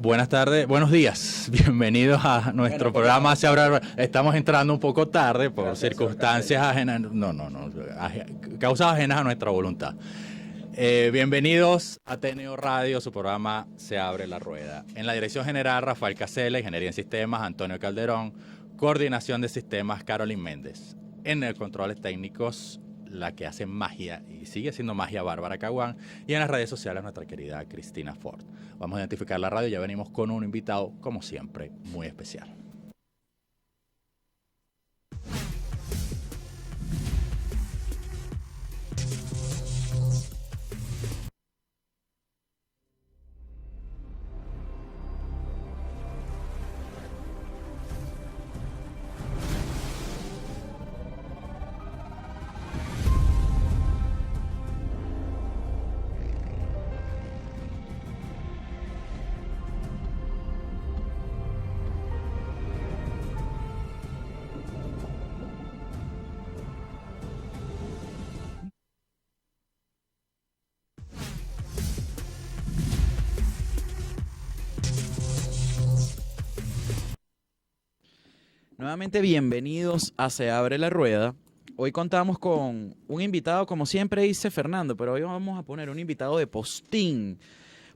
Buenas tardes, buenos días. Bienvenidos a nuestro programa. Estamos entrando un poco tarde por circunstancias ajenas, causas ajenas a nuestra voluntad. Bienvenidos a TNO Radio, su programa Se Abre la Rueda. En la dirección general, Rafael Casella, Ingeniería en Sistemas, Antonio Calderón, Coordinación de Sistemas, Carolyn Méndez. En el controles técnicos, la que hace magia y sigue siendo magia, Bárbara Caguán, y en las redes sociales nuestra querida Cristina Ford. Vamos a identificar la radio, ya venimos con un invitado, como siempre, muy especial. Nuevamente bienvenidos a Se Abre la Rueda. Hoy contamos con un invitado, como siempre dice Fernando, pero hoy vamos a poner un invitado de postín,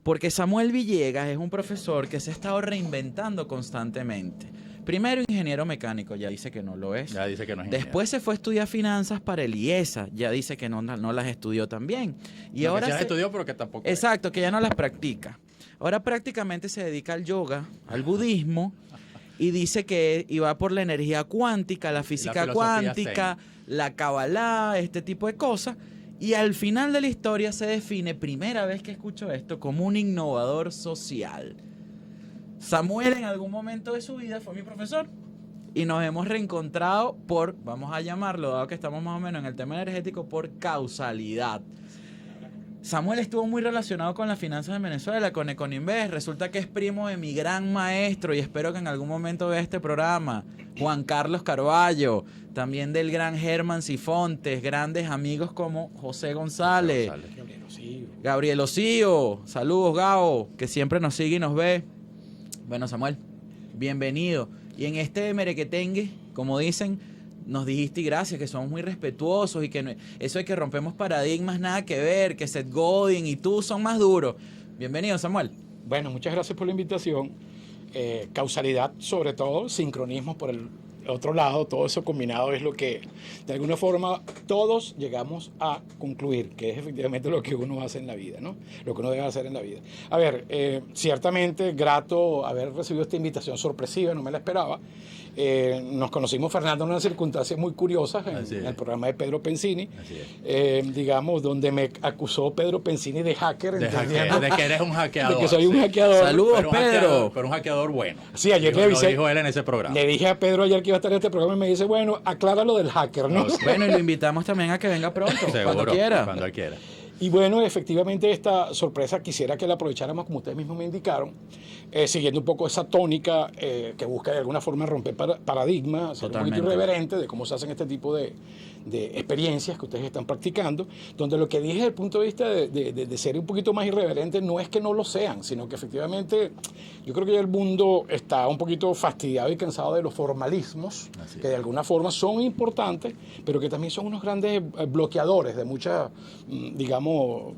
porque Samuel Villegas es un profesor que se ha estado reinventando constantemente. Primero ingeniero mecánico, ya dice que no lo es. Ya dice que no es ingeniero. Después se fue a estudiar finanzas para el IESA, ya dice que no las estudió también. Y ahora que se estudió, pero que tampoco. Exacto, que ya no las practica. Ahora prácticamente se dedica al yoga, al budismo. Y dice que iba por la energía cuántica, la física cuántica, la Kabbalah, este tipo de cosas. Y al final de la historia se define, primera vez que escucho esto, como un innovador social. Samuel en algún momento de su vida fue mi profesor. Y nos hemos reencontrado por, vamos a llamarlo, dado que estamos más o menos en el tema energético, por causalidad. Samuel estuvo muy relacionado con las finanzas de Venezuela, con Econinvest. Resulta que es primo de mi gran maestro y espero que en algún momento vea este programa, Juan Carlos Carballo, también del gran Germán Sifontes, grandes amigos como José González, Gabriel Osío, saludos Gabo, que siempre nos sigue y nos ve. Bueno, Samuel, bienvenido. Y en este merequetengue, como dicen, nos dijiste y gracias, que somos muy respetuosos y que eso de que rompemos paradigmas nada que ver, que Seth Godin y tú son más duros. Bienvenido, Samuel. Bueno, muchas gracias por la invitación. Causalidad sobre todo, sincronismo por el otro lado, todo eso combinado es lo que de alguna forma todos llegamos a concluir, que es efectivamente lo que uno hace en la vida, ¿no? Lo que uno debe hacer en la vida. A ver, ciertamente grato haber recibido esta invitación sorpresiva, no me la esperaba. Nos conocimos, Fernando, en unas circunstancias muy curiosas en el programa de Pedro Pensini, digamos, donde me acusó Pedro Pensini de hacker. De que eres un hackeador. De que soy un hackeador. Saludos, Pedro. Pero un hackeador bueno. Sí, ayer le avisé. Lo dijo él en ese programa. Le dije a Pedro ayer que iba a estar en este programa y me dice, bueno, aclara lo del hacker, ¿no? Bueno, y lo invitamos también a que venga pronto, Seguro, cuando quiera. Cuando él quiera. Y bueno, efectivamente esta sorpresa quisiera que la aprovecháramos, como ustedes mismos me indicaron, siguiendo un poco esa tónica que busca de alguna forma romper paradigmas, ser un poquito irreverente de cómo se hacen este tipo de experiencias que ustedes están practicando, donde lo que dije desde el punto de vista de ser un poquito más irreverente no es que no lo sean, sino que efectivamente yo creo que ya el mundo está un poquito fastidiado y cansado de los formalismos, que de alguna forma son importantes, pero que también son unos grandes bloqueadores de muchas, digamos,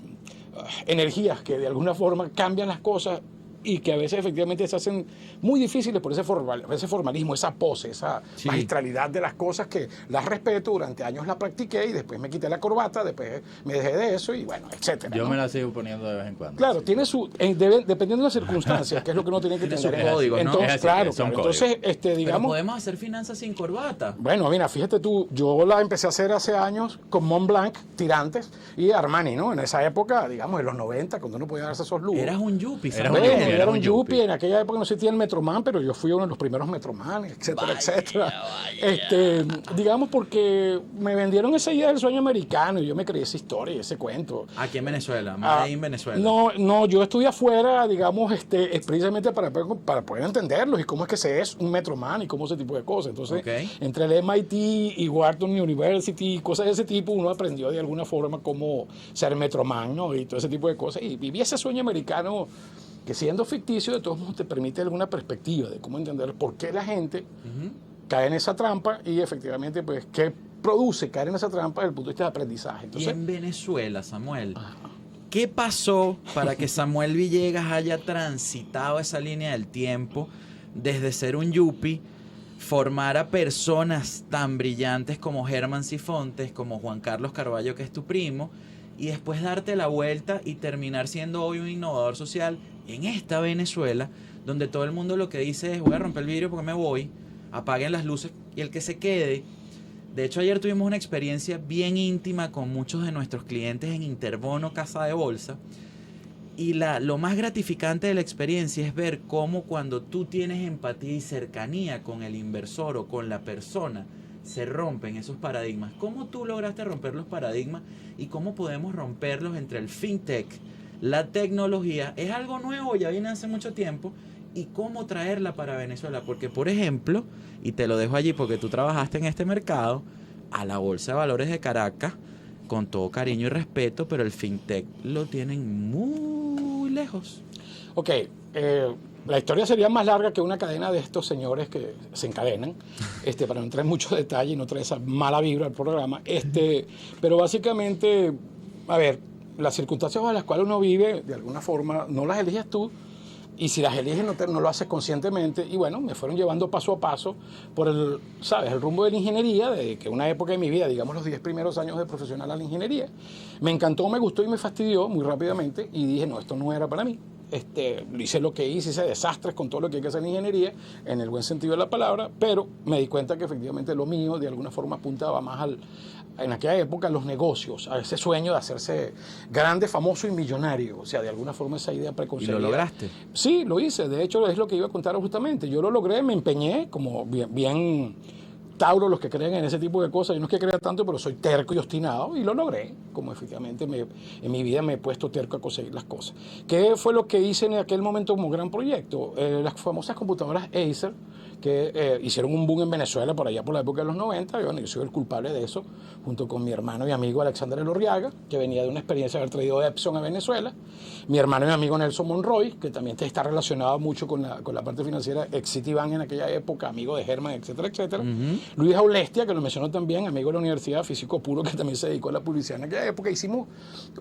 energías que de alguna forma cambian las cosas y que a veces efectivamente se hacen muy difíciles por ese formalismo, esa pose, esa magistralidad de las cosas que las respeto, durante años la practiqué y después me quité la corbata, después me dejé de eso y bueno, etcétera. Yo me la sigo poniendo de vez en cuando. Claro, tiene su, dependiendo de las circunstancias, que es lo que uno tiene que tener. Código, ¿no? Entonces, claro, entonces, digamos... Pero podemos hacer finanzas sin corbata. Bueno, mira, fíjate tú, yo la empecé a hacer hace años con Montblanc, tirantes y Armani, ¿no? En esa época, digamos, en los 90, cuando uno podía darse esos lujos. Eras un yuppie, Era un yuppie. En aquella época no existía el Metroman, pero yo fui uno de los primeros Metroman, etcétera, etcétera. Digamos, porque me vendieron esa idea del sueño americano y yo me creí esa historia y ese cuento. Aquí en Venezuela, ahí en Venezuela. No, yo estudié afuera, digamos, precisamente para poder entenderlos y cómo es que se es un Metroman y cómo ese tipo de cosas. Entonces, entre el MIT y Wharton University, cosas de ese tipo, uno aprendió de alguna forma cómo ser Metroman, ¿no? Y todo ese tipo de cosas. Y viví ese sueño americano que siendo ficticio, de todos modos te permite alguna perspectiva de cómo entender por qué la gente cae en esa trampa y efectivamente, pues, qué produce caer en esa trampa desde el punto de vista de aprendizaje. Entonces, y en Venezuela, Samuel, ¿qué pasó para que Samuel Villegas haya transitado esa línea del tiempo desde ser un yuppie, formar a personas tan brillantes como Germán Sifontes, como Juan Carlos Carballo, que es tu primo, y después darte la vuelta y terminar siendo hoy un innovador social en esta Venezuela, donde todo el mundo lo que dice es: voy a romper el vidrio porque me voy, apaguen las luces y el que se quede? De hecho, ayer tuvimos una experiencia bien íntima con muchos de nuestros clientes en Interbono Casa de Bolsa, y lo más gratificante de la experiencia es ver cómo cuando tú tienes empatía y cercanía con el inversor o con la persona, se rompen esos paradigmas. ¿Cómo tú lograste romper los paradigmas y cómo podemos romperlos entre el fintech, la tecnología? Es algo nuevo, ya viene hace mucho tiempo, y cómo traerla para Venezuela. Porque, por ejemplo, y te lo dejo allí porque tú trabajaste en este mercado, a la Bolsa de Valores de Caracas, con todo cariño y respeto, pero el fintech lo tienen muy lejos. Ok, la historia sería más larga que una cadena de estos señores que se encadenan, para no entrar en muchos detalles y no traer esa mala vibra al programa. Pero básicamente, a ver, las circunstancias bajo las cuales uno vive, de alguna forma, no las eliges tú, y si las eliges no lo haces conscientemente. Y bueno, me fueron llevando paso a paso por el rumbo de la ingeniería, de que una época de mi vida, digamos los 10 primeros años de profesional a la ingeniería, me encantó, me gustó y me fastidió muy rápidamente, y dije, no, esto no era para mí. Hice lo que hice desastres con todo lo que hay que hacer en ingeniería, en el buen sentido de la palabra, pero me di cuenta que efectivamente lo mío de alguna forma apuntaba más en aquella época, a los negocios, a ese sueño de hacerse grande, famoso y millonario. O sea, de alguna forma esa idea preconcebida. ¿Y lo lograste? Sí, lo hice. De hecho, es lo que iba a contar justamente. Yo lo logré, me empeñé, como bien Tauro, los que creen en ese tipo de cosas. Yo no es que crea tanto, pero soy terco y obstinado, y lo logré, como efectivamente en mi vida me he puesto terco a conseguir las cosas. ¿Qué fue lo que hice en aquel momento como gran proyecto? Las famosas computadoras Acer, que hicieron un boom en Venezuela por allá por la época de los 90, y bueno, yo soy el culpable de eso, junto con mi hermano y amigo Alexander Elorriaga, que venía de una experiencia de haber traído Epson a Venezuela, mi hermano y amigo Nelson Monroy, que también está relacionado mucho con la parte financiera, ex Citibank en aquella época, amigo de Germán, etcétera, etcétera. Luis Aulestia, que lo mencionó también, amigo de la universidad, físico puro, que también se dedicó a la publicidad en aquella época. Hicimos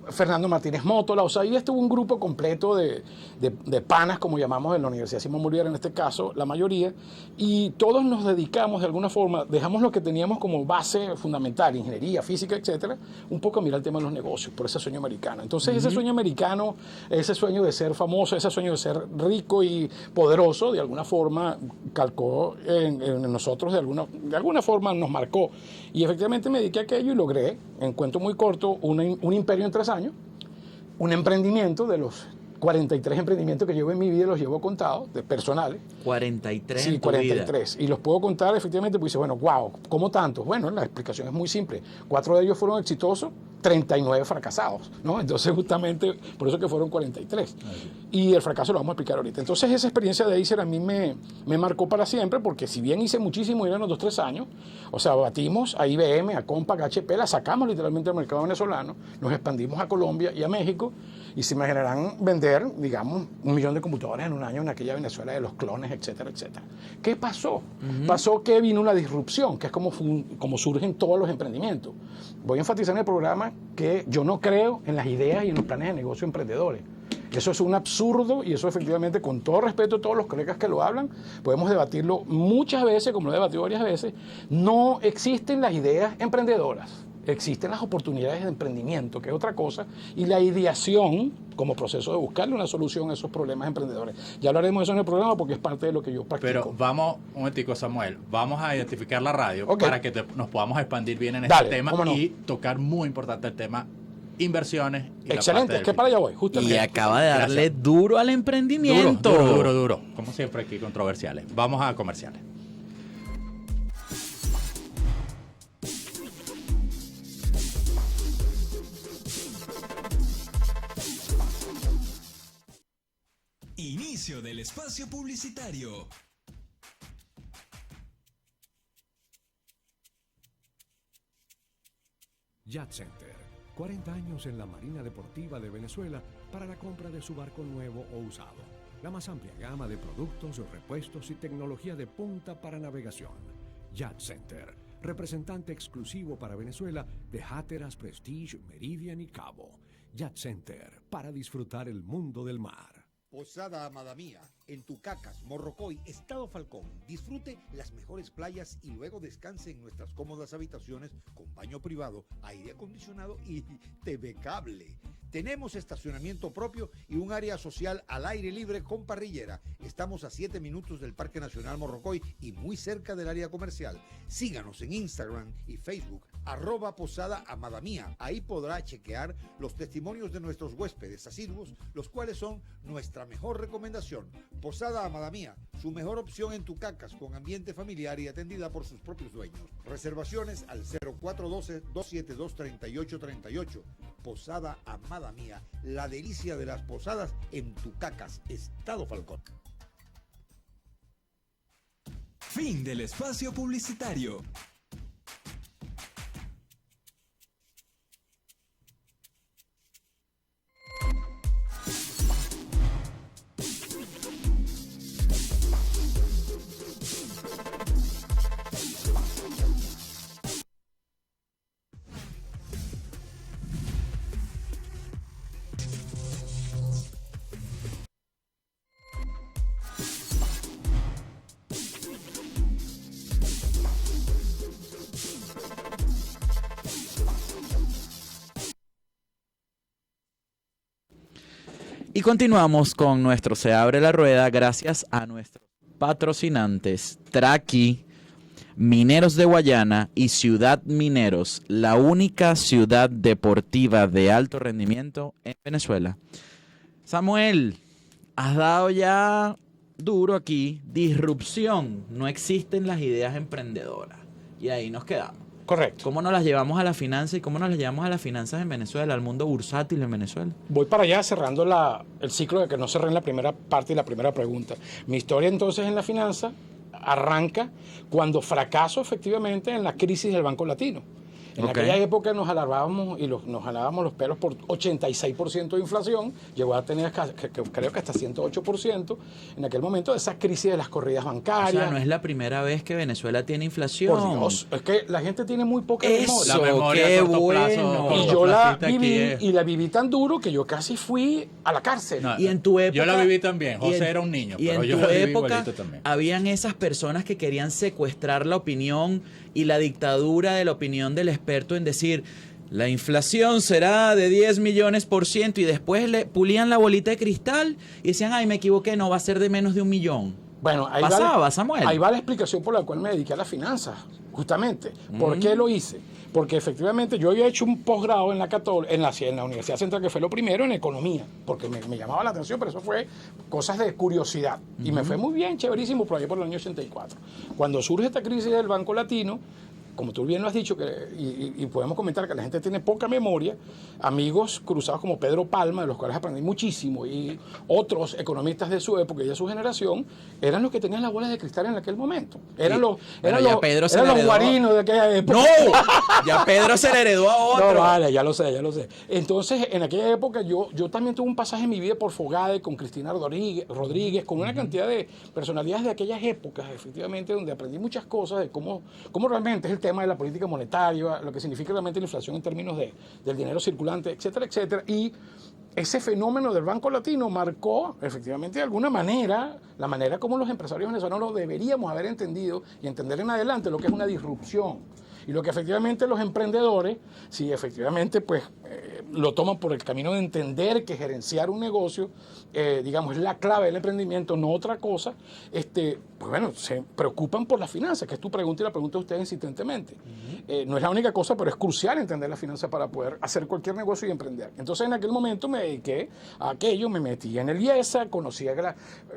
Fernando Martínez Mótola, o sea, ahí estuvo un grupo completo de panas, como llamamos en la Universidad Simón Bolívar, en este caso, la mayoría, y todos nos dedicamos de alguna forma, dejamos lo que teníamos como base fundamental, ingeniería, física, etcétera, un poco a mirar el tema de los negocios, por ese sueño americano. Entonces, ese sueño americano, ese sueño de ser famoso, ese sueño de ser rico y poderoso, de alguna forma calcó en nosotros, de alguna forma nos marcó. Y efectivamente me dediqué a aquello y logré, en cuento muy corto, un imperio en 3 años, un emprendimiento de los 43 emprendimientos que llevo en mi vida, los llevo contados, de personales. 43 Sí, en tu 43. vida. Y los puedo contar efectivamente, pues dice, bueno, wow, ¿cómo tantos? Bueno, la explicación es muy simple. 4 de ellos fueron exitosos, 39 fracasados, ¿no? Entonces, justamente, por eso que fueron 43. Y el fracaso lo vamos a explicar ahorita. Entonces, esa experiencia de Acer a mí me marcó para siempre, porque si bien hice muchísimo, eran los 2-3 años, o sea, batimos a IBM, a Compaq, a HP, la sacamos literalmente del mercado venezolano, nos expandimos a Colombia y a México, y se me generan vender, digamos, 1 millón de computadores en un año en aquella Venezuela de los clones, etcétera, etcétera. ¿Qué pasó? Pasó que vino una disrupción, que es como surgen todos los emprendimientos. Voy a enfatizar en el programa que yo no creo en las ideas y en los planes de negocio emprendedores. Eso es un absurdo, y eso efectivamente, con todo respeto a todos los colegas que lo hablan, podemos debatirlo muchas veces, como lo he debatido varias veces. No existen las ideas emprendedoras. Existen las oportunidades de emprendimiento, que es otra cosa, y la ideación como proceso de buscarle una solución a esos problemas emprendedores. Ya hablaremos de eso en el programa porque es parte de lo que yo practico. Pero vamos, un momentico, Samuel, vamos a identificar la radio para que nos podamos expandir bien en Dale, este tema no. y tocar muy importante el tema inversiones. Y excelente, es que para allá voy, justamente. Y acaba de darle duro al emprendimiento. Duro. Como siempre aquí, controversiales. Vamos a comerciales. Inicio del espacio publicitario. Yacht Center. 40 años en la Marina Deportiva de Venezuela para la compra de su barco nuevo o usado. La más amplia gama de productos, repuestos y tecnología de punta para navegación. Yacht Center, representante exclusivo para Venezuela de Hatteras, Prestige, Meridian y Cabo. Yacht Center, para disfrutar el mundo del mar. Posada Amada Mía, en Tucacas, Morrocoy, Estado Falcón. Disfrute las mejores playas y luego descanse en nuestras cómodas habitaciones con baño privado, aire acondicionado y TV cable. Tenemos estacionamiento propio y un área social al aire libre con parrillera. Estamos a 7 minutos del Parque Nacional Morrocoy y muy cerca del área comercial. Síganos en Instagram y Facebook, @Posada Amada Mía. Ahí podrá chequear los testimonios de nuestros huéspedes asiduos, los cuales son nuestra mejor recomendación. Posada Amada Mía, su mejor opción en Tucacas, con ambiente familiar y atendida por sus propios dueños. Reservaciones al 0412-272-3838. Posada Amada Mía, la delicia de las posadas en Tucacas, Estado Falcón. Fin del espacio publicitario. Y continuamos con nuestro Se Abre la Rueda gracias a nuestros patrocinantes Traqui, Mineros de Guayana y Ciudad Mineros, la única ciudad deportiva de alto rendimiento en Venezuela. Samuel, has dado ya duro aquí, disrupción, no existen las ideas emprendedoras. Y ahí nos quedamos. Correcto. ¿Cómo nos las llevamos a la finanza y cómo nos las llevamos a las finanzas en Venezuela, al mundo bursátil en Venezuela? Voy para allá cerrando el ciclo de que no cerré en la primera parte y la primera pregunta. Mi historia entonces en la finanza arranca cuando fracaso efectivamente en la crisis del Banco Latino. En aquella época nos alarmábamos y nos jalábamos los pelos por 86% de inflación, llegó a tener creo que hasta 108% en aquel momento de esa crisis de las corridas bancarias. O sea, no es la primera vez que Venezuela tiene inflación. Por Dios, es que la gente tiene muy poca Eso, memoria. qué bueno. Y yo la viví y la viví tan duro que yo casi fui a la cárcel. No, Y en tu época, yo la viví también. José era un niño, y pero en yo tu la viví época igualito también. habían esas personas que querían secuestrar la opinión y la dictadura de la opinión del experto en decir la inflación será de 10 millones% y después le pulían la bolita de cristal y decían, ay, me equivoqué, no va a ser de menos de 1 millón. Bueno, Samuel. Ahí va la explicación por la cual me dediqué a las finanzas, justamente. ¿Por qué lo hice? Porque efectivamente yo había hecho un posgrado en la Universidad Central, que fue lo primero, en economía, porque me llamaba la atención, pero eso fue cosas de curiosidad. Y me fue muy bien, chéverísimo, por ahí por el año 84. Cuando surge esta crisis del Banco Latino, como tú bien lo has dicho, y podemos comentar que la gente tiene poca memoria, amigos cruzados como Pedro Palma, de los cuales aprendí muchísimo, y otros economistas de su época y de su generación, eran los que tenían las bolas de cristal en aquel momento. Eran los guarinos de aquella época. ¡No! Ya Pedro se le heredó a otro. No, vale, ya lo sé. Entonces, en aquella época yo también tuve un pasaje en mi vida por Fogade, con Cristina Rodríguez, con una cantidad de personalidades de aquellas épocas, efectivamente, donde aprendí muchas cosas de cómo realmente es el tema de la política monetaria, lo que significa realmente la inflación en términos del dinero circulante, etcétera, etcétera. Y ese fenómeno del Banco Latino marcó, efectivamente, de alguna manera, la manera como los empresarios venezolanos lo deberíamos haber entendido y entender en adelante lo que es una disrupción. Y lo que efectivamente los emprendedores, si efectivamente pues lo toman por el camino de entender que gerenciar un negocio, digamos, es la clave del emprendimiento, no otra cosa, pues bueno, se preocupan por las finanzas, que es tu pregunta y la pregunta de ustedes insistentemente. No es la única cosa, pero es crucial entender las finanzas para poder hacer cualquier negocio y emprender. Entonces, en aquel momento me dediqué a aquello, me metí en el IESA, conocía que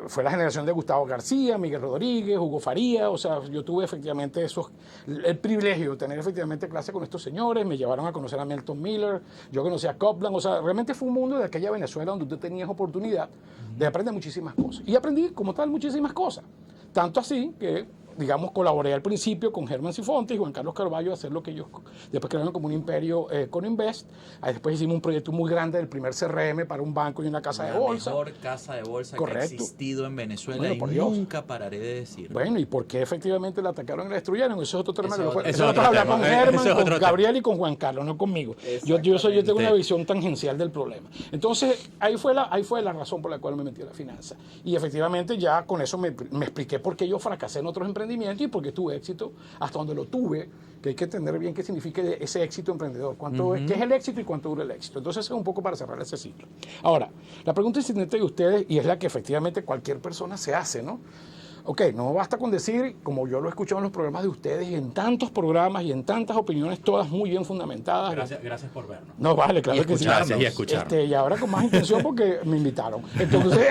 fue la generación de Gustavo García, Miguel Rodríguez, Hugo Faría, o sea, yo tuve efectivamente el privilegio de tener efectivamente clase con estos señores, me llevaron a conocer a Milton Miller, yo conocí a Copland, o sea, realmente fue un mundo de aquella Venezuela donde tú tenías oportunidad de aprender muchísimas cosas. Y aprendí, como tal, muchísimas cosas. Tanto así que digamos, colaboré al principio con Germán Sifonte y Juan Carlos Carballo a hacer lo que ellos después crearon como un imperio con Invest. Ahí después hicimos un proyecto muy grande del primer CRM para un banco y una casa de bolsa. La mejor casa de bolsa Correcto. que ha existido en Venezuela, Bueno, y por Dios. nunca pararé de decir. Bueno, ¿y por qué efectivamente la atacaron y la destruyeron? Eso es otro tema. Eso Eso es lo otro hablar tema. con Eso Germán, es con otro Gabriel y con Juan Carlos, no conmigo. Yo tengo una visión tangencial del problema. Entonces, ahí fue la razón por la cual me metí a la finanza. Y efectivamente ya con eso me expliqué por qué yo fracasé en otros emprendimientos y por qué tuve éxito hasta donde lo tuve, que hay que entender bien qué significa ese éxito emprendedor, qué es el éxito y cuánto dura el éxito. Entonces es un poco para cerrar ese ciclo. Ahora, la pregunta insistente de ustedes, y es la que efectivamente cualquier persona se hace, ¿no? Ok, no basta con decir, como yo lo he escuchado en los programas de ustedes, y en tantos programas y en tantas opiniones, todas muy bien fundamentadas. Gracias por vernos. No, vale, claro que sí. Gracias y escucharnos. Y ahora con más intención porque me invitaron. Entonces,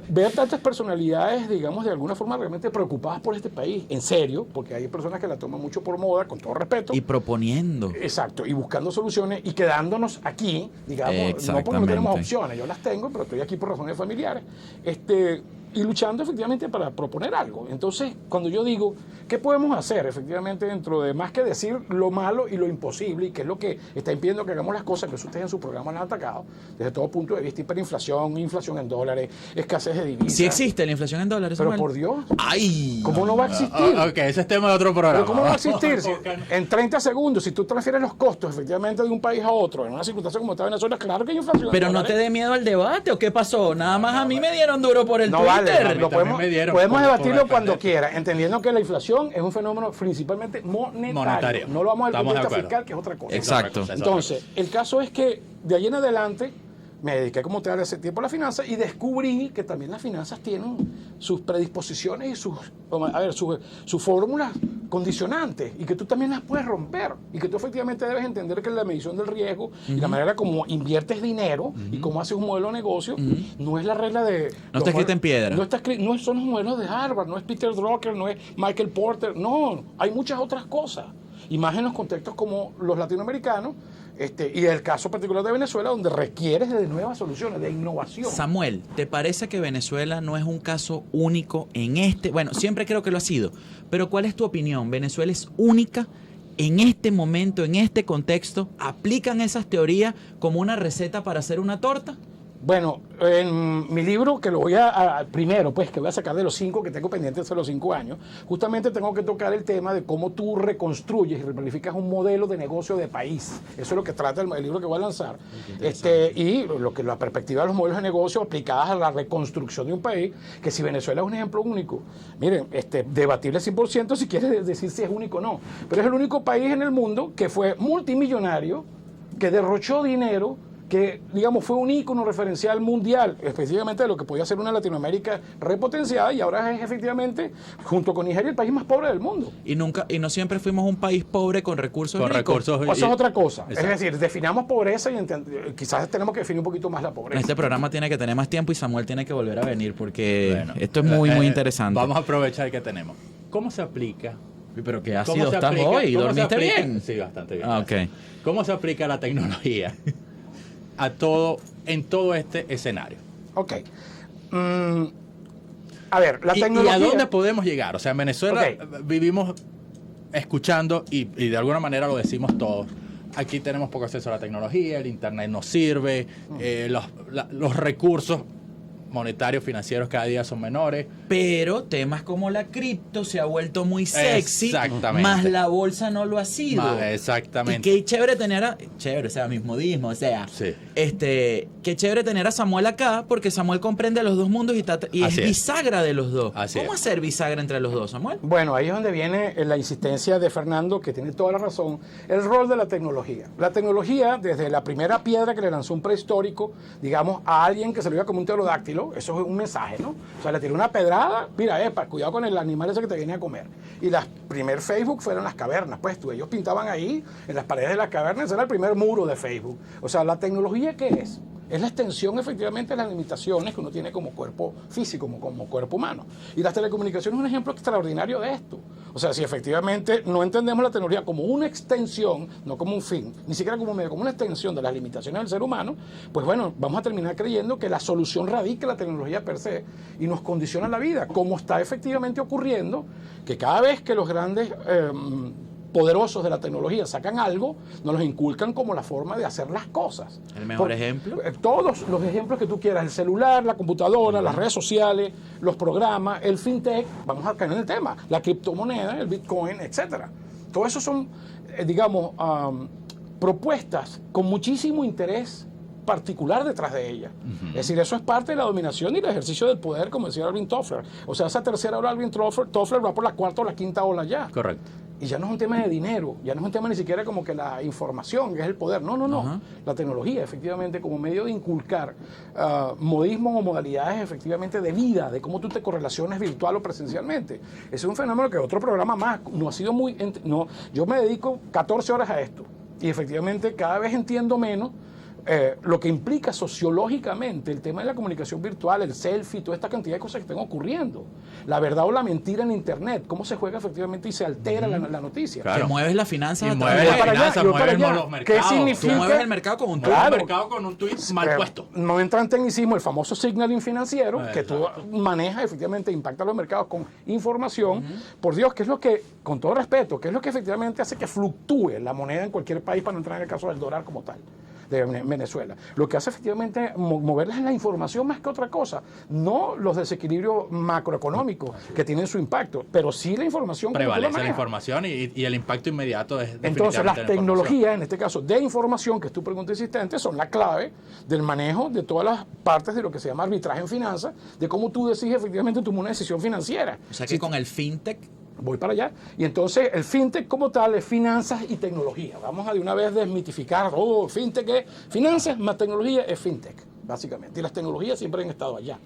ver tantas personalidades, digamos, de alguna forma realmente preocupadas por este país, en serio, porque hay personas que la toman mucho por moda, con todo respeto. Y proponiendo. Exacto, y buscando soluciones y quedándonos aquí, digamos, no porque no tenemos opciones, yo las tengo, pero estoy aquí por razones familiares. Y luchando efectivamente para proponer algo. Entonces, cuando yo digo, ¿qué podemos hacer efectivamente dentro de más que decir lo malo y lo imposible, y que es lo que está impidiendo que hagamos las cosas que ustedes en su programa han atacado, desde todo punto de vista, hiperinflación, inflación en dólares, escasez de divisas? Sí existe la inflación en dólares, Pero Samuel. por Dios, ¡Ay! ¿cómo no va a existir? Ok, ese es tema de otro programa. Pero ¿cómo va a existir? En 30 segundos, si tú transfieres los costos efectivamente de un país a otro, en una circunstancia como está Venezuela, claro que hay inflación. Pero no te dé miedo al debate, ¿o qué pasó? Nada más a mí me dieron duro por el No Twitter. vale, lo podemos dieron podemos por debatirlo defender. cuando quiera, entendiendo que la inflación es un fenómeno principalmente monetario. No lo vamos a ver Estamos punto de de vista acuerdo. fiscal, que es otra cosa. Exacto. Entonces, el caso es que de ahí en adelante me dediqué como tal ese tiempo a la finanza y descubrí que también las finanzas tienen sus predisposiciones y sus fórmulas condicionantes, y que tú también las puedes romper, y que tú efectivamente debes entender que la medición del riesgo y la manera como inviertes dinero y cómo haces un modelo de negocio no es la regla de... No está escrita en piedra. No son los modelos de Harvard, no es Peter Drucker, no es Michael Porter, no, hay muchas otras cosas, y más en los contextos como los latinoamericanos, y el caso particular de Venezuela, donde requieres de nuevas soluciones, de innovación. Samuel, ¿te parece que Venezuela no es un caso único en este? Bueno, siempre creo que lo ha sido, pero ¿cuál es tu opinión? ¿Venezuela es única en este momento, en este contexto? ¿Aplican esas teorías como una receta para hacer una torta? Bueno, en mi libro, que lo voy primero, pues, que voy a sacar de los 5 que tengo pendientes de los 5 años, justamente tengo que tocar el tema de cómo tú reconstruyes y replanificas un modelo de negocio de país. Eso es lo que trata el libro que voy a lanzar. Y la perspectiva de los modelos de negocio aplicadas a la reconstrucción de un país, que si Venezuela es un ejemplo único, miren, debatible 100% si quieres decir si es único o no, pero es el único país en el mundo que fue multimillonario, que derrochó dinero, que, digamos, fue un ícono referencial mundial, específicamente de lo que podía ser una Latinoamérica repotenciada, y ahora es efectivamente, junto con Nigeria, el país más pobre del mundo. Y no siempre fuimos un país pobre con recursos ricos. Eso es otra cosa. Exacto. Es decir, definamos pobreza y quizás tenemos que definir un poquito más la pobreza. Este programa tiene que tener más tiempo y Samuel tiene que volver a venir porque esto es muy interesante. Vamos a aprovechar que tenemos. ¿Cómo se aplica? Pero qué ¿Cómo ácido se estás aplica- hoy, cómo se ¿dormiste aplica- bien? Sí, bastante bien. Ah, gracias. ok. ¿Cómo se aplica la tecnología en todo este escenario? Ok. A ver, la ¿Y tecnología... a dónde podemos llegar? O sea, en Venezuela vivimos escuchando, y de alguna manera lo decimos todos, aquí tenemos poco acceso a la tecnología, el internet nos sirve, los recursos monetarios, financieros cada día son menores. Pero temas como la cripto se ha vuelto muy sexy, Exactamente. más la bolsa no lo ha sido. Exactamente. Y qué chévere tener chévere, o sea, mismo modismo, o sea, Sí. Qué chévere tener a Samuel acá, porque Samuel comprende los dos mundos y es Así es. bisagra de los dos. Así ¿Cómo es. hacer bisagra entre los dos, Samuel? Bueno, ahí es donde viene la insistencia de Fernando, que tiene toda la razón, el rol de la tecnología. La tecnología, desde la primera piedra que le lanzó un prehistórico, digamos, a alguien que se lo iba como un pterodáctilo, eso es un mensaje, ¿no? O sea, le tiró una pedrada, mira, cuidado con el animal ese que te viene a comer. Y las primer Facebook fueron las cavernas, pues ellos pintaban ahí, en las paredes de las cavernas, ese era el primer muro de Facebook. O sea, ¿la tecnología qué es? Es la extensión efectivamente de las limitaciones que uno tiene como cuerpo físico, como cuerpo humano. Y las telecomunicaciones es un ejemplo extraordinario de esto. O sea, si efectivamente no entendemos la tecnología como una extensión, no como un fin, ni siquiera como un medio, como una extensión de las limitaciones del ser humano, pues bueno, vamos a terminar creyendo que la solución radica en la tecnología per se y nos condiciona la vida, como está efectivamente ocurriendo, que cada vez que los grandes poderosos de la tecnología sacan algo, nos los inculcan como la forma de hacer las cosas. ¿El mejor ejemplo? Todos los ejemplos que tú quieras, el celular, la computadora, las redes sociales, los programas, el fintech, vamos a caer en el tema, la criptomoneda, el bitcoin, etcétera. Todo eso son, digamos, propuestas con muchísimo interés particular detrás de ella. Es decir, eso es parte de la dominación y el ejercicio del poder, como decía Alvin Toffler. O sea, esa tercera ola de Alvin Toffler va por la cuarta o la quinta ola ya. Correcto. Y ya no es un tema de dinero, ya no es un tema ni siquiera como que la información, que es el poder. No. Ajá. La tecnología, efectivamente, como medio de inculcar modismos o modalidades, efectivamente, de vida, de cómo tú te correlacionas virtual o presencialmente. Ese es un fenómeno que otro programa más no ha sido muy... No, yo me dedico 14 horas a esto y efectivamente cada vez entiendo menos lo que implica sociológicamente el tema de la comunicación virtual, el selfie, toda esta cantidad de cosas que están ocurriendo. La verdad o la mentira en Internet, cómo se juega efectivamente y se altera la noticia. Claro. Que mueves las finanzas. Y a mueves través las de- finanzas, yo para mueves allá. los ¿Qué mercados. significa? Tú mueves el mercado con un tuit. Claro. El mercado con un tweet mal puesto. No entra en tecnicismo el famoso signaling financiero, que tú Exacto. manejas, efectivamente impacta los mercados con información. Por Dios, ¿qué es lo que, con todo respeto, qué es lo que efectivamente hace que fluctúe la moneda en cualquier país, para no entrar en el caso del dólar como tal, de Venezuela? Lo que hace efectivamente moverles es la información más que otra cosa, no los desequilibrios macroeconómicos que tienen su impacto, pero sí la información. como tú la Prevalece la manejas. información y el impacto inmediato es Entonces, las definitivamente la tecnologías, en este caso de información, que es tu pregunta insistente, son la clave del manejo de todas las partes de lo que se llama arbitraje en finanzas, de cómo tú decides efectivamente tomar una decisión financiera. O sea que con el fintech, Voy para allá. Y entonces, el fintech como tal es finanzas y tecnología. Vamos a de una vez desmitificar, fintech es finanzas más tecnología es fintech, básicamente. Y las tecnologías siempre han estado allá.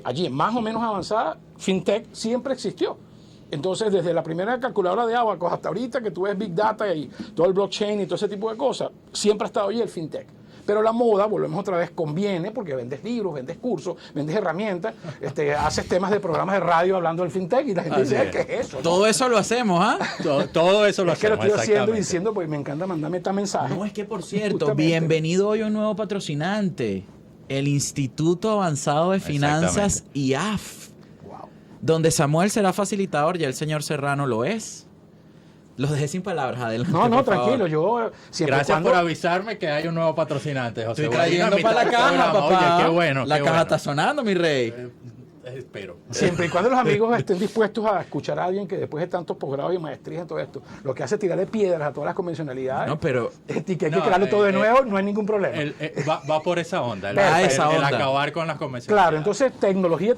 Allí, más o menos avanzada, fintech siempre existió. Entonces, desde la primera calculadora de Abacus hasta ahorita, que tú ves Big Data y todo el blockchain y todo ese tipo de cosas, siempre ha estado allí el fintech. Pero la moda, volvemos otra vez, conviene porque vendes libros, vendes cursos, vendes herramientas, haces temas de programas de radio hablando del fintech y la gente Así dice, es. ¿qué es eso? todo eso lo hacemos, ¿ah? Todo eso lo Es que lo hacemos, estoy haciendo y exactamente. diciendo, pues me encanta mandarme este mensaje. No, es que por cierto, Justamente. bienvenido hoy a un nuevo patrocinante, el Instituto Avanzado de Finanzas IAF, Wow. donde Samuel será facilitador, ya el señor Serrano lo es. Los dejé sin palabras, adelante. No, por tranquilo, favor. yo siempre Gracias cuando... por avisarme que hay un nuevo patrocinante, José. Estoy Guarina, trayendo a para la mitad del caja, programa. papá. Oye, qué bueno. La qué caja bueno. está sonando, mi rey. Espero. Siempre y cuando los amigos estén dispuestos a escuchar a alguien que después de tantos posgrados y maestrías en todo esto, lo que hace es tirarle piedras a todas las convencionalidades, No, pero y que hay que No, crearlo todo de nuevo, no hay ningún problema. Va por esa onda. El, Va esa el onda. acabar con las convenciones. Claro, entonces tecnología,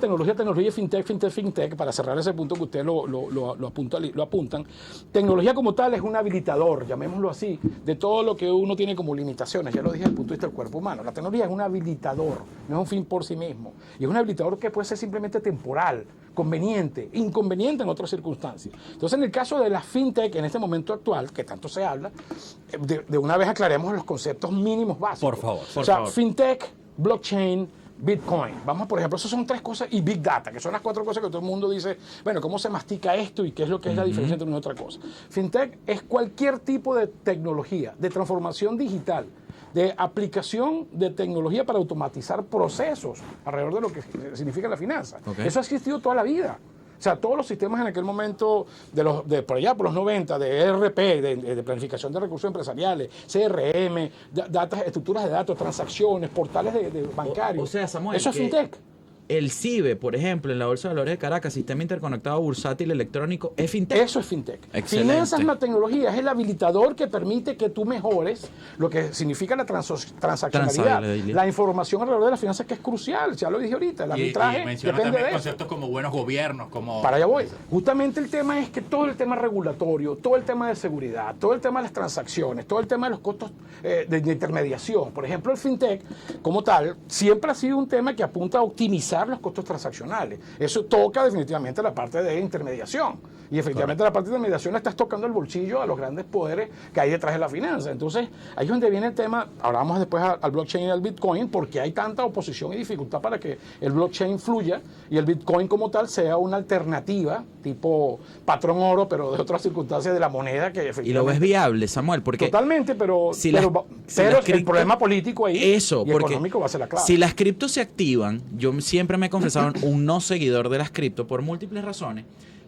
fintech, para cerrar ese punto que ustedes lo apuntan. Tecnología como tal es un habilitador, llamémoslo así, de todo lo que uno tiene como limitaciones. Ya lo dije desde el punto de vista del cuerpo humano. La tecnología es un habilitador, no es un fin por sí mismo. Y es un habilitador que puede ser simplemente temporal, conveniente, inconveniente en otras circunstancias. Entonces, en el caso de la fintech, en este momento actual, que tanto se habla, de una vez aclaremos los conceptos mínimos básicos. Por favor, O sea, fintech, blockchain, Bitcoin. Vamos, por ejemplo, esas son tres cosas, y Big Data, que son las cuatro cosas que todo el mundo dice, bueno, ¿cómo se mastica esto y qué es lo que es la diferencia entre una y otra cosa? Fintech es cualquier tipo de tecnología, de transformación digital, de aplicación de tecnología para automatizar procesos alrededor de lo que significa la finanza. Okay. Eso ha existido toda la vida. O sea, todos los sistemas en aquel momento, por allá, por los 90, de ERP, de planificación de recursos empresariales, CRM, estructuras de datos, transacciones, portales de bancarios. O sea, Samuel, eso es que fintech. el CIBE, por ejemplo, en la Bolsa de Valores de Caracas, Sistema Interconectado Bursátil Electrónico, es fintech. Eso es fintech. Excelente. Finanzas más tecnología es el habilitador que permite que tú mejores lo que significa la transaccionalidad, Transabilidad. la información alrededor de las finanzas, que es crucial. Ya lo dije ahorita, el arbitraje y menciona depende también de eso. conceptos como buenos gobiernos, como... Para allá voy. Justamente el tema es que todo el tema regulatorio, todo el tema de seguridad, todo el tema de las transacciones, todo el tema de los costos de intermediación. Por ejemplo, el fintech como tal siempre ha sido un tema que apunta a optimizar minimizar los costos transaccionales. Eso toca definitivamente la parte de intermediación. Y efectivamente la parte de intermediación le estás tocando el bolsillo a los grandes poderes que hay detrás de la finanza. Entonces, ahí es donde viene el tema. Ahora vamos después al blockchain y al Bitcoin, porque hay tanta oposición y dificultad para que el blockchain fluya y el Bitcoin como tal sea una alternativa tipo patrón oro, pero de otras circunstancias de la moneda que efectivamente... Y lo ves viable, Samuel, porque... Totalmente, pero el problema político ahí y económico va a ser la clave. Si las criptos se activan, yo siempre me he confesado un no seguidor de las criptos por múltiples razones,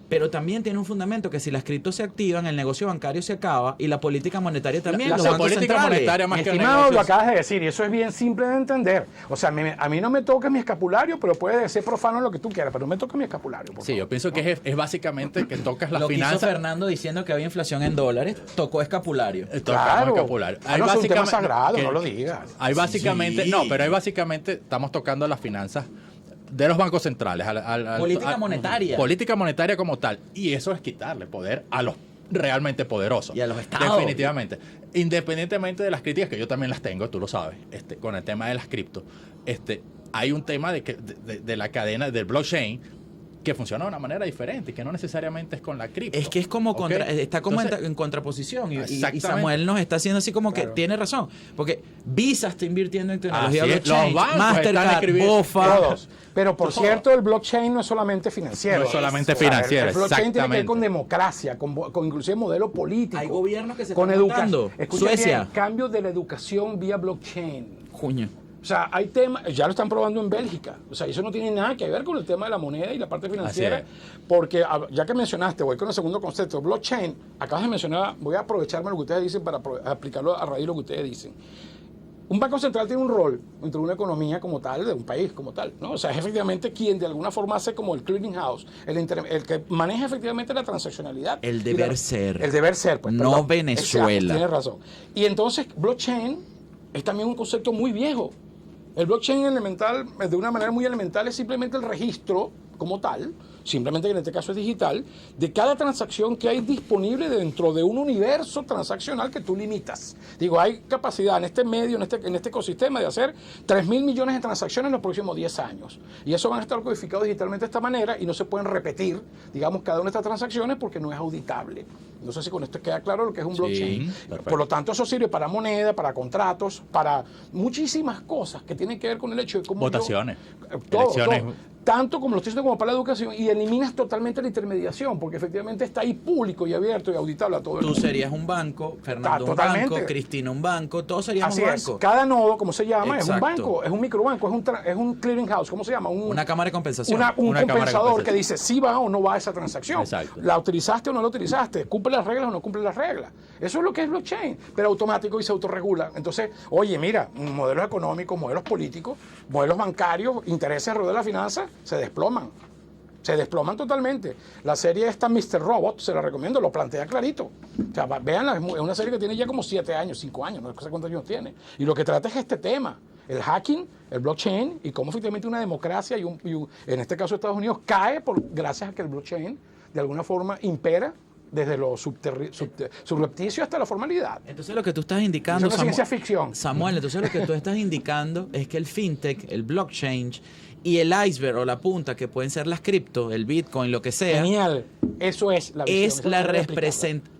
pero también tiene un fundamento que si las criptos se activan, el negocio bancario se acaba y la política monetaria también. La política monetaria más que el negocio. negocio. Lo acabas de decir y eso es bien simple de entender. O sea, a mí no me toca mi escapulario, pero puede ser profano lo que tú quieras, pero no me toca mi escapulario. Por favor. Yo pienso que es básicamente que tocas la finanza. Lo que hizo Fernando diciendo que había inflación en dólares, tocó escapulario. Claro. Escapulario. No es un tema sagrado, no lo digas. Hay básicamente, pero hay básicamente, estamos tocando las finanzas de los bancos centrales. Política monetaria. Política monetaria como tal. Y eso es quitarle poder a los realmente poderosos. Y a los estados. Definitivamente. Independientemente de las críticas, que yo también las tengo, tú lo sabes, con el tema de las cripto, hay un tema de la cadena del blockchain que funciona de una manera diferente y que no necesariamente es con la cripto. Es que es como está como en contraposición y Samuel nos está haciendo así como que tiene razón, porque Visa está invirtiendo en tecnología blockchain, Mastercard, BOFA, todos. Pero por cierto, el blockchain no es solamente financiero. No es solamente financiero, el blockchain tiene que ver con democracia, con inclusive modelo político. Hay gobiernos que se con están educando. Suecia. Bien, cambio de la educación vía blockchain. Juño. O sea, hay temas, ya lo están probando en Bélgica. O sea, eso no tiene nada que ver con el tema de la moneda y la parte financiera. Porque ya que mencionaste, voy con el segundo concepto, blockchain, acabas de mencionar, voy a aprovecharme lo que ustedes dicen para aplicarlo a raíz de lo que ustedes dicen. Un banco central tiene un rol dentro de una economía como tal, de un país como tal, ¿no? O sea, es efectivamente quien de alguna forma hace como el clearing house, el que maneja efectivamente la transaccionalidad. El deber ser. El deber ser, pues. No perdón. Venezuela. Exacto, tienes razón. Y entonces, blockchain es también un concepto muy viejo. El blockchain elemental, de una manera muy elemental, es simplemente el registro como tal, simplemente que en este caso es digital, de cada transacción que hay disponible dentro de un universo transaccional que tú limitas. Digo, hay capacidad en este medio, en este ecosistema de hacer 3.000 millones de transacciones en los próximos 10 años. Y eso van a estar codificados digitalmente de esta manera y no se pueden repetir, digamos, cada una de estas transacciones porque no es auditable. No sé si con esto queda claro lo que es un blockchain. Por lo tanto, eso sirve para moneda, para contratos, para muchísimas cosas que tienen que ver con el hecho de cómo votaciones, elecciones. Tanto como lo estoy diciendo como para la educación, y eliminas totalmente la intermediación, porque efectivamente está ahí público y abierto y auditable a todo el mundo. Tú serías un banco, Fernando un banco, Cristina un banco, todos seríamos un banco. Cada nodo, como se llama, es un banco, es un microbanco, es un clearing house, ¿cómo se llama? Una cámara de compensación. Un compensador que dice si va o no va a esa transacción. Exacto. ¿La utilizaste o no la utilizaste? ¿Cumple las reglas o no cumple las reglas? Eso es lo que es blockchain, pero automático y se autorregula. Entonces, oye, mira, modelos económicos, modelos políticos, modelos bancarios, intereses alrededor de la finanza, se desploman. Se desploman totalmente. La serie esta Mr. Robot, se la recomiendo, lo plantea clarito. O sea, veanla, es una serie que tiene ya como 7 años, 5 años, no sé cuántos años tiene. Y lo que trata es este tema, el hacking, el blockchain, y cómo efectivamente una democracia, en este caso Estados Unidos, cae gracias a que el blockchain de alguna forma impera desde lo subrepticio hasta la formalidad. Entonces lo que tú estás indicando, es ciencia ficción. Samuel, entonces lo que tú estás indicando es que el fintech, el blockchain y el iceberg o la punta que pueden ser las cripto, el Bitcoin, lo que sea. Genial. Eso es la visión.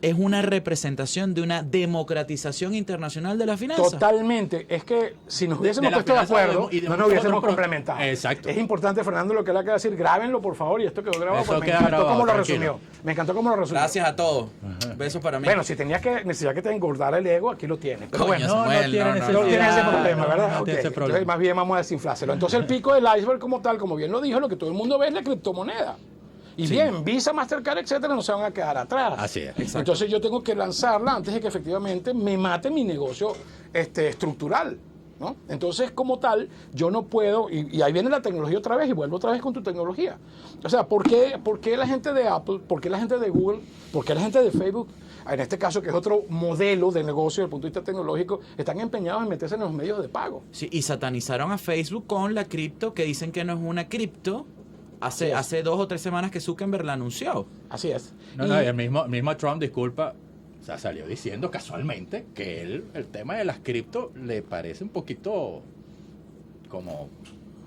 Es una representación de una democratización internacional de la finanza. Totalmente. Es que si nos hubiésemos puesto de acuerdo, no nos hubiésemos complementado. Exacto. Es importante, Fernando, lo que él acaba de decir. Grábenlo, por favor, y esto quedó grabado. Eso Me encantó cómo lo resumió. Me encantó cómo lo resumió. Gracias a todos. Besos para mí. Bueno, si tenías necesidad que te engordara el ego, aquí lo tienes. Pero Coño, bueno, Samuel, no tiene ese problema, ¿verdad? No tiene ese problema. Entonces, más bien vamos a desinflárselo. Entonces, el pico del iceberg como tal, como bien lo dijo, lo que todo el mundo ve es la criptomoneda. Y bien, Visa, Mastercard, etcétera, no se van a quedar atrás. Así es. Exacto. Entonces yo tengo que lanzarla antes de que efectivamente me mate mi negocio estructural, ¿no? Entonces, como tal, yo no puedo, y ahí viene la tecnología otra vez, y vuelvo otra vez con tu tecnología. O sea, ¿por qué la gente de Apple, por qué la gente de Google, por qué la gente de Facebook, en este caso que es otro modelo de negocio desde el punto de vista tecnológico, están empeñados en meterse en los medios de pago? Sí, y satanizaron a Facebook con la cripto, que dicen que no es una cripto. Hace 2 o 3 semanas que Zuckerberg la anunció. Así es. Y el mismo Trump, disculpa, o sea, salió diciendo casualmente que el tema de las cripto le parece un poquito como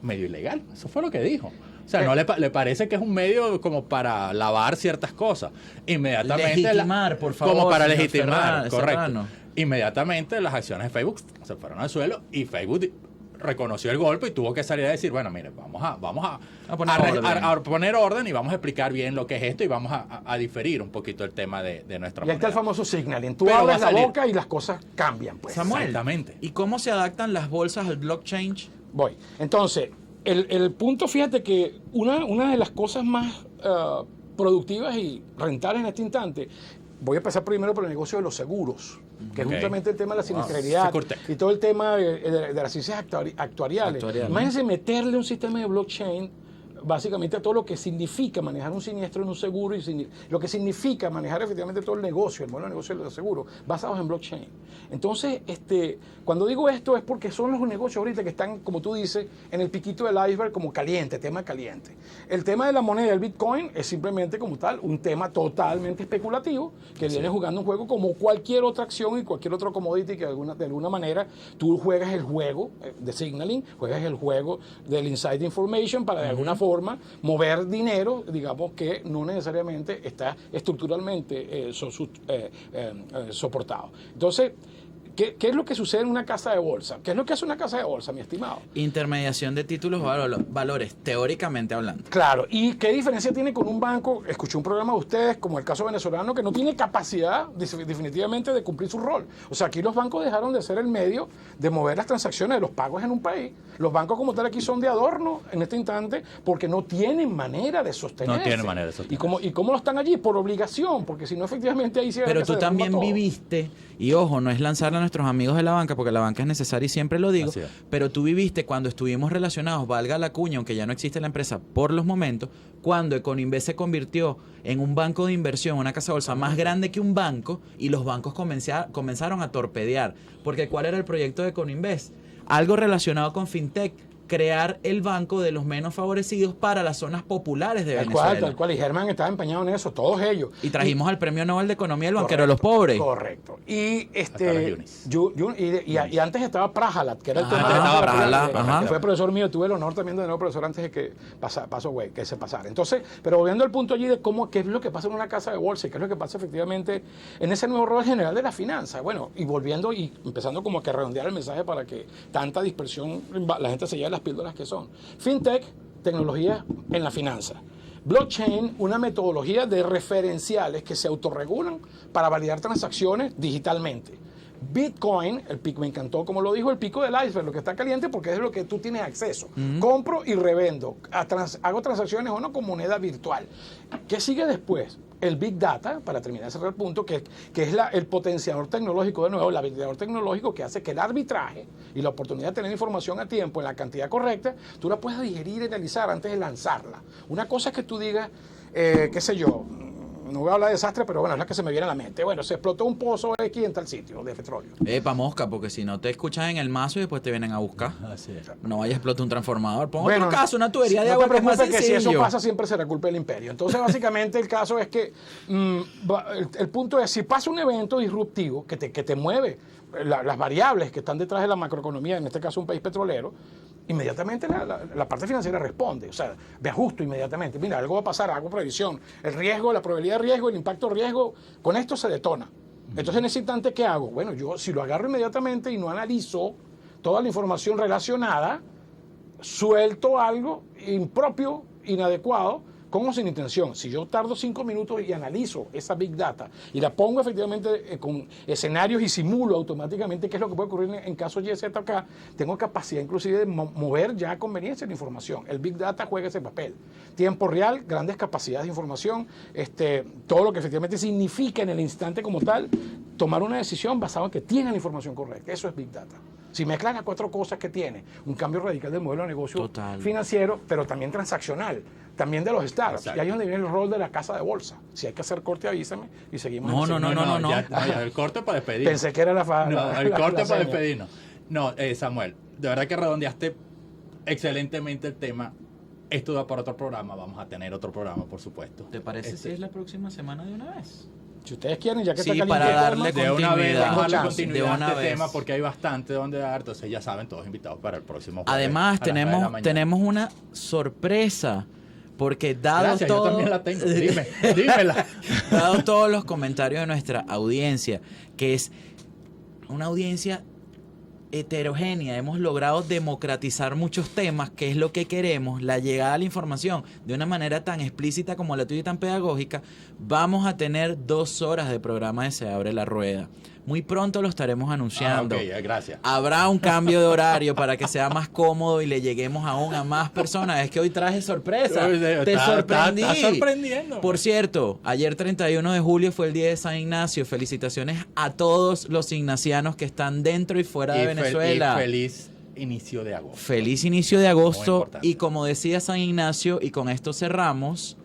medio ilegal. Eso fue lo que dijo. O sea, no le parece que es un medio como para lavar ciertas cosas. Inmediatamente Legitimar, por favor. Como para señor legitimar, correcto. Serrano. Inmediatamente las acciones de Facebook se fueron al suelo y Facebook reconoció el golpe y tuvo que salir a decir, bueno, mire, vamos a poner orden y vamos a explicar bien lo que es esto y vamos a diferir un poquito el tema de nuestra Y ahí está el moneda. famoso signaling. Tú Pero abres va a la salir. boca y las cosas cambian, pues. Samuel, Exactamente. ¿y cómo se adaptan las bolsas al blockchain? Voy. Entonces, el punto, fíjate que una de las cosas más productivas y rentables en este instante, voy a empezar primero por el negocio de los seguros, que es justamente el tema de la siniestralidad Securtech. y todo el tema de las ciencias actuariales. Imagínense meterle un sistema de blockchain básicamente a todo lo que significa manejar un siniestro en un seguro y lo que significa manejar efectivamente todo el negocio, el modelo de negocio de los seguros, basados en blockchain. Entonces, cuando digo esto es porque son los negocios ahorita que están, como tú dices, en el piquito del iceberg como caliente, tema caliente. El tema de la moneda del Bitcoin es simplemente como tal un tema totalmente especulativo que viene jugando un juego como cualquier otra acción y cualquier otro commodity que de alguna manera tú juegas el juego de signaling, juegas el juego del inside information para de alguna forma mover dinero, digamos que no necesariamente está estructuralmente soportado. Entonces, ¿qué es lo que sucede en una casa de bolsa? ¿Qué es lo que hace una casa de bolsa, mi estimado? Intermediación de títulos valores, teóricamente hablando. Claro, ¿y qué diferencia tiene con un banco? Escuché un programa de ustedes, como el caso venezolano, que no tiene capacidad definitivamente de cumplir su rol. O sea, aquí los bancos dejaron de ser el medio de mover las transacciones de los pagos en un país. Los bancos como tal aquí son de adorno en este instante porque no tienen manera de sostenerse. No tienen manera de sostenerse. ¿Y cómo lo están allí? Por obligación, porque si no, efectivamente ahí se Pero tú también viviste, y ojo, no es lanzarle a nuestros amigos de la banca, porque la banca es necesaria y siempre lo digo, Así es. pero tú viviste cuando estuvimos relacionados, valga la cuña, aunque ya no existe la empresa por los momentos, cuando Econinvest se convirtió en un banco de inversión, una casa de bolsa más grande que un banco, y los bancos comenzaron a torpedear. Porque ¿cuál era el proyecto de Econinvest? Algo relacionado con FinTech, crear el banco de los menos favorecidos para las zonas populares de Venezuela. Tal cual, y Germán estaba empeñado en eso, todos ellos. Y trajimos al Premio Nobel de Economía el banquero de los pobres. Correcto. Y Yunis. y antes estaba Prajalat, que era el tema estaba de Prajalat, ajá. que fue profesor mío, tuve el honor también de nuevo profesor antes de que que se pasara. Entonces, pero volviendo al punto allí de qué es lo que pasa en una casa de bolsa y qué es lo que pasa efectivamente en ese nuevo rol general de la finanza. Bueno, y volviendo y empezando como que a redondear el mensaje para que tanta dispersión, la gente se lleve las píldoras que son. FinTech, tecnología en la finanza. Blockchain, una metodología de referenciales que se autorregulan para validar transacciones digitalmente. Bitcoin, me encantó como lo dijo, el pico del iceberg, lo que está caliente porque es lo que tú tienes acceso. Compro y revendo, hago transacciones o no con moneda virtual. ¿Qué sigue después? El Big Data, para terminar de cerrar el punto, que es el potenciador tecnológico, de nuevo, el habilitador tecnológico que hace que el arbitraje y la oportunidad de tener información a tiempo en la cantidad correcta, tú la puedas digerir y analizar antes de lanzarla. Una cosa es que tú digas, qué sé yo, no voy a hablar de desastre, pero bueno, es la que se me viene a la mente. Bueno, se explotó un pozo X en tal sitio de petróleo. Epa, mosca, porque si no te escuchan en el mazo y después te vienen a buscar. Así es. No vaya a explotar un transformador. Pon Bueno, otro caso, una tubería de no agua te que es más preocupes, que si sencillo. eso pasa siempre será culpa del imperio. Entonces, básicamente, el caso es que el punto es, si pasa un evento disruptivo que te mueve las variables que están detrás de la macroeconomía, en este caso un país petrolero, inmediatamente la parte financiera responde, o sea, me ajusto inmediatamente. Mira, algo va a pasar, hago previsión. El riesgo, la probabilidad de riesgo, el impacto de riesgo, con esto se detona. Entonces, en ese instante, ¿qué hago? Bueno, yo si lo agarro inmediatamente y no analizo toda la información relacionada, suelto algo impropio, inadecuado, con o sin intención. Si yo tardo 5 minutos y analizo esa Big Data y la pongo efectivamente con escenarios y simulo automáticamente qué es lo que puede ocurrir en caso Y, Z, K, tengo capacidad inclusive de mover ya a conveniencia la información. El Big Data juega ese papel. Tiempo real, grandes capacidades de información, todo lo que efectivamente significa en el instante como tal, tomar una decisión basada en que tiene la información correcta. Eso es Big Data. Si mezclan las 4 cosas que tiene, un cambio radical del modelo de negocio financiero, pero también transaccional, también de los startups. Exacto. Y ahí es donde viene el rol de la casa de bolsa. Si hay que hacer corte, avísame y seguimos. No. Ya, el corte para despedir. Pensé que era el corte para seña. despedirnos. No, Samuel, de verdad que redondeaste excelentemente el tema. Esto da para otro programa. Vamos a tener otro programa, por supuesto. ¿Te parece si es la próxima semana de una vez? Si ustedes quieren, ya que Sí, está caliente para el darle tema, De una vez continuidad. vamos a darle Chance. continuidad De a una este vez. tema porque hay bastante donde dar, entonces ya saben, todos invitados para el próximo jueves Además, a las 9 de la mañana. tenemos una sorpresa. Porque dado Gracias, yo todo, también la tengo. Dímela. dado todos los comentarios de nuestra audiencia, que es una audiencia heterogénea, hemos logrado democratizar muchos temas, que es lo que queremos, la llegada a la información de una manera tan explícita como la tuya y tan pedagógica. Vamos a tener 2 horas de programa de Se Abre la Rueda. Muy pronto lo estaremos anunciando. Ok, gracias. Habrá un cambio de horario para que sea más cómodo y le lleguemos aún a más personas. Es que hoy traje sorpresa. Te sorprendí. Está sorprendiendo. Por cierto, ayer 31 de julio fue el día de San Ignacio. Felicitaciones a todos los ignacianos que están dentro y fuera de Venezuela. Y feliz inicio de agosto. Feliz inicio de Muy agosto. importante. Y como decía San Ignacio, y con esto cerramos,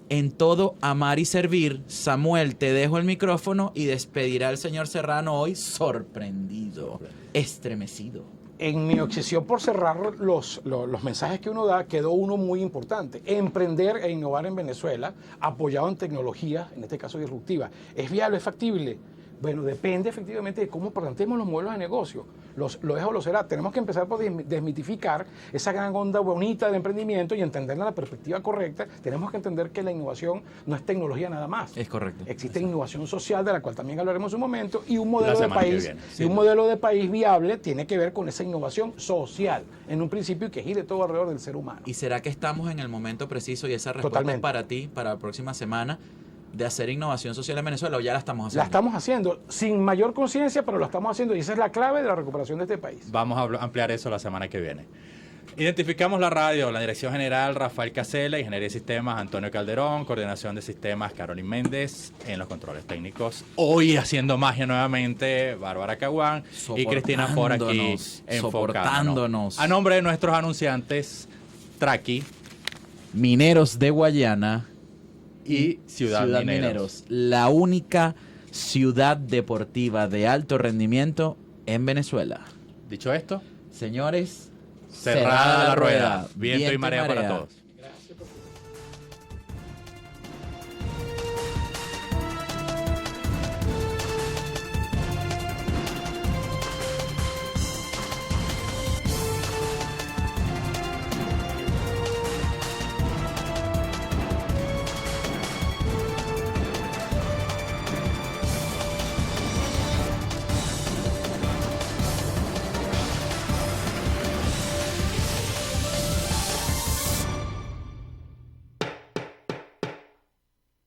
en todo amar y servir. Samuel, te dejo el micrófono y despedirá al señor Serrano hoy sorprendido, estremecido. En mi obsesión por cerrar los mensajes que uno da, quedó uno muy importante. Emprender e innovar en Venezuela, apoyado en tecnología, en este caso disruptiva. ¿Es viable, es factible? Bueno, depende efectivamente de cómo planteemos los modelos de negocio. Lo es o lo será. Tenemos que empezar por desmitificar esa gran onda bonita de emprendimiento y entenderla en la perspectiva correcta. Tenemos que entender que la innovación no es tecnología nada más. Es correcto. Existe innovación social, de la cual también hablaremos en un momento, y un modelo de semana que país, viene, y sí. un modelo de país viable tiene que ver con esa innovación social, en un principio, y que gire todo alrededor del ser humano. ¿Y será que estamos en el momento preciso y esa respuesta Totalmente. es para ti, para la próxima semana, de hacer innovación social en Venezuela o ya la estamos haciendo? La estamos haciendo sin mayor conciencia, pero lo estamos haciendo, y esa es la clave de la recuperación de este país. Vamos a ampliar eso la semana que viene. Identificamos la radio, la dirección general Rafael Casella, Ingeniería de Sistemas Antonio Calderón, coordinación de sistemas Carolyn Méndez, en los controles técnicos. Hoy haciendo magia nuevamente, Bárbara Caguán y Cristina Fora aquí soportándonos. A nombre de nuestros anunciantes, Traqui Mineros de Guayana y Ciudad Mineros. la única ciudad deportiva de alto rendimiento en Venezuela. Dicho esto, Señores, cerrada la rueda. Viento y marea para todos.